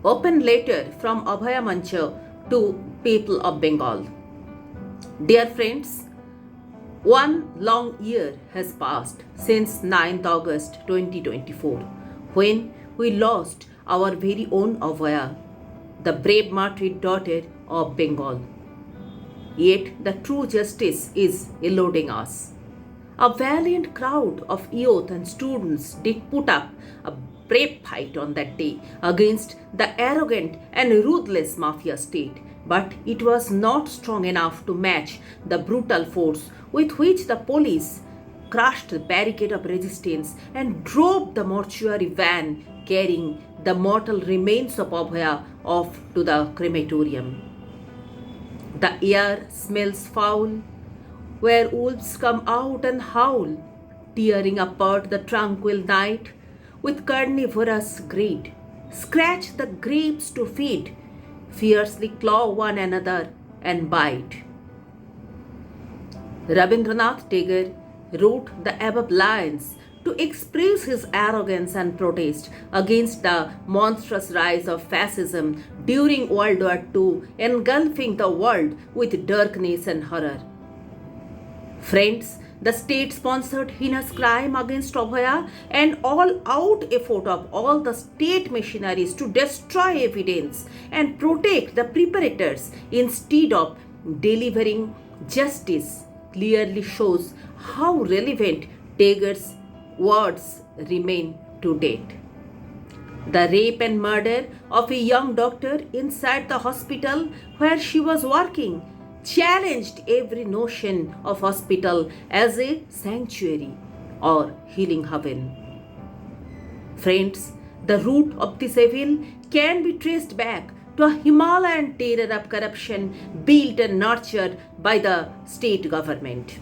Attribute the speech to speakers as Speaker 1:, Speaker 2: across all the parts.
Speaker 1: Open letter from ABHAYA Mancha to people of Bengal. Dear friends, one long year has passed since 9th August 2024 when we lost our very own ABHAYA, the brave martyred daughter of Bengal. Yet the true justice is eluding us. A valiant crowd of youth and students did put up a brave fight on that day against the arrogant and ruthless mafia state, but it was not strong enough to match the brutal force with which the police crushed the barricade of resistance and drove the mortuary van carrying the mortal remains of Abhaya off to the crematorium. The air smells foul, where wolves come out and howl, tearing apart the tranquil night with carnivorous greed, scratch the grapes to feed, fiercely claw one another and bite. Rabindranath Tagore wrote the above lines to express his arrogance and protest against the monstrous rise of fascism during World War II, engulfing the world with darkness and horror. Friends, the state-sponsored heinous crime against Abhaya and all-out effort of all the state machineries to destroy evidence and protect the perpetrators instead of delivering justice clearly shows how relevant Tagore's words remain to date. The rape and murder of a young doctor inside the hospital where she was working challenged every notion of hospital as a sanctuary or healing haven. Friends, the root of this evil can be traced back to a Himalayan terror of corruption built and nurtured by the state government.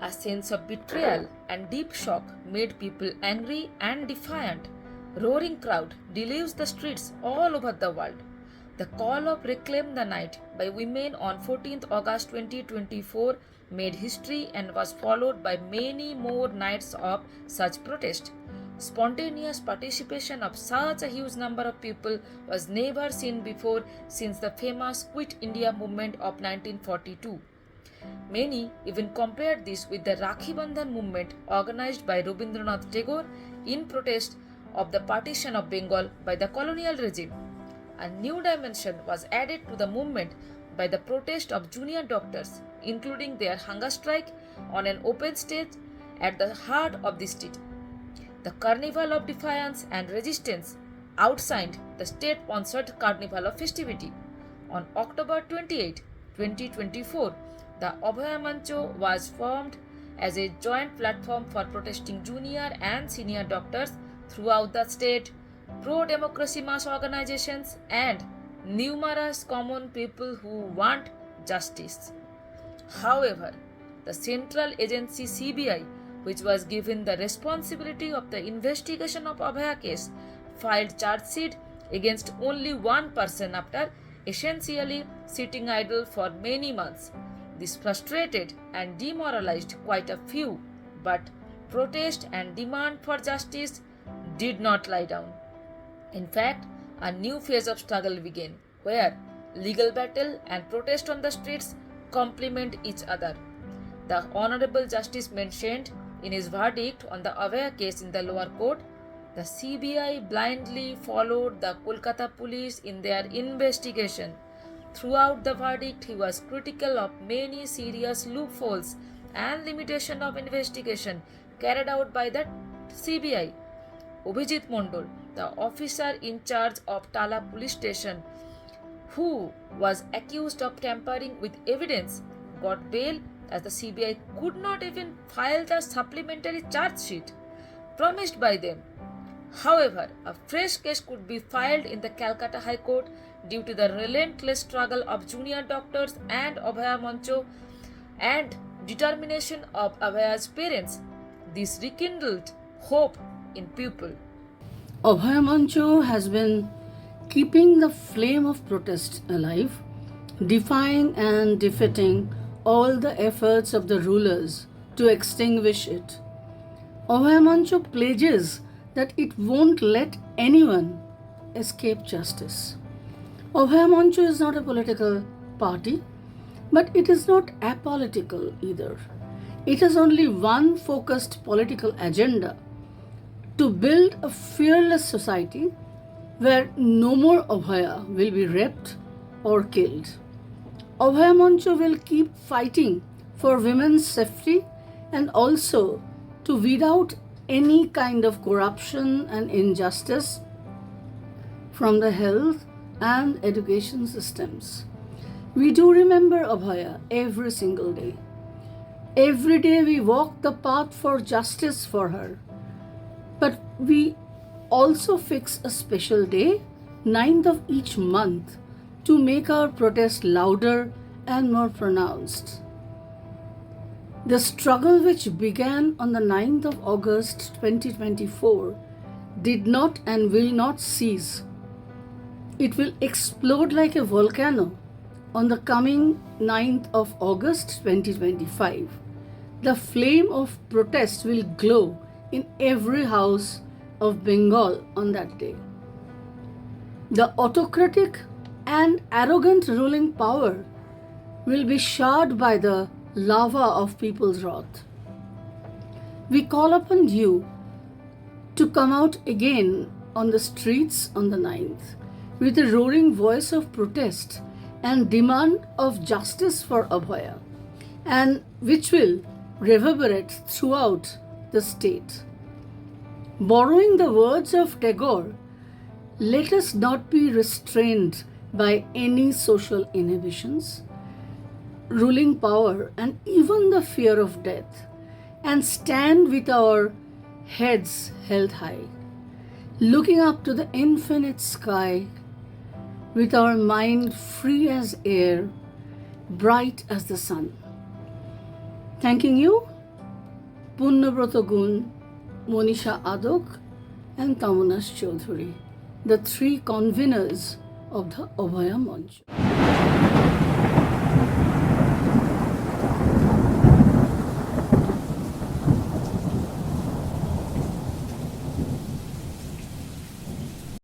Speaker 2: A sense of betrayal and deep shock made people angry and defiant. Roaring crowd deluged the streets all over the world. The call of Reclaim the Night by women on 14th August 2024 made history and was followed by many more nights of such protest. Spontaneous participation of such a huge number of people was never seen before since the famous Quit India movement of 1942. Many even compared this with the Rakhi Bandhan movement organized by Rabindranath Tagore in protest of the partition of Bengal by the colonial regime. A new dimension was added to the movement by the protest of junior doctors, including their hunger strike on an open stage at the heart of the city. The Carnival of Defiance and Resistance outshined the state-sponsored Carnival of Festivity. On October 28, 2024, the ABHAYA Mancha was formed as a joint platform for protesting junior and senior doctors throughout the state, pro-democracy mass organizations, and numerous common people who want justice. However, the central agency CBI, which was given the responsibility of the investigation of Abhaya case, filed charge sheet against only one person after essentially sitting idle for many months. This frustrated and demoralized quite a few, but protest and demand for justice did not lie down. In fact, a new phase of struggle began, where legal battle and protest on the streets complement each other. The Honorable Justice mentioned in his verdict on the Abhaya case in the lower court, the CBI blindly followed the Kolkata police in their investigation. Throughout the verdict, he was critical of many serious loopholes and limitation of investigation carried out by the CBI. Abhijit Mondol, the officer in charge of Tala police station, who was accused of tampering with evidence, got bail as the CBI could not even file the supplementary charge sheet promised by them. However, a fresh case could be filed in the Calcutta High Court due to the relentless struggle of junior doctors and Abhaya Mancha and determination of Abhaya's parents. This rekindled hope in people.
Speaker 3: ABHAYA Mancha has been keeping the flame of protest alive, defying and defeating all the efforts of the rulers to extinguish it. ABHAYA Mancha pledges that it won't let anyone escape justice. ABHAYA Mancha is not a political party, but it is not apolitical either. It has only one focused political agenda: to build a fearless society where no more Abhaya will be raped or killed. ABHAYA Mancha will keep fighting for women's safety and also to weed out any kind of corruption and injustice from the health and education systems. We do remember Abhaya every single day. Every day we walk the path for justice for her. But we also fix a special day, 9th of each month, to make our protest louder and more pronounced. The struggle which began on the 9th of August 2024 did not and will not cease. It will explode like a volcano on the coming 9th of August 2025. The flame of protest will glow in every house of Bengal on that day. The autocratic and arrogant ruling power will be charred by the lava of people's wrath. We call upon you to come out again on the streets on the 9th with a roaring voice of protest and demand of justice for Abhaya, and which will reverberate throughout the state. Borrowing the words of Tagore, let us not be restrained by any social inhibitions, ruling power, and even the fear of death, and stand with our heads held high, looking up to the infinite sky, with our mind free as air, bright as the sun. Thanking you, Punnabrata Gun, Monisha Adok, and Tamunas Chaudhuri, the three conveners of the ABHAYA Mancha.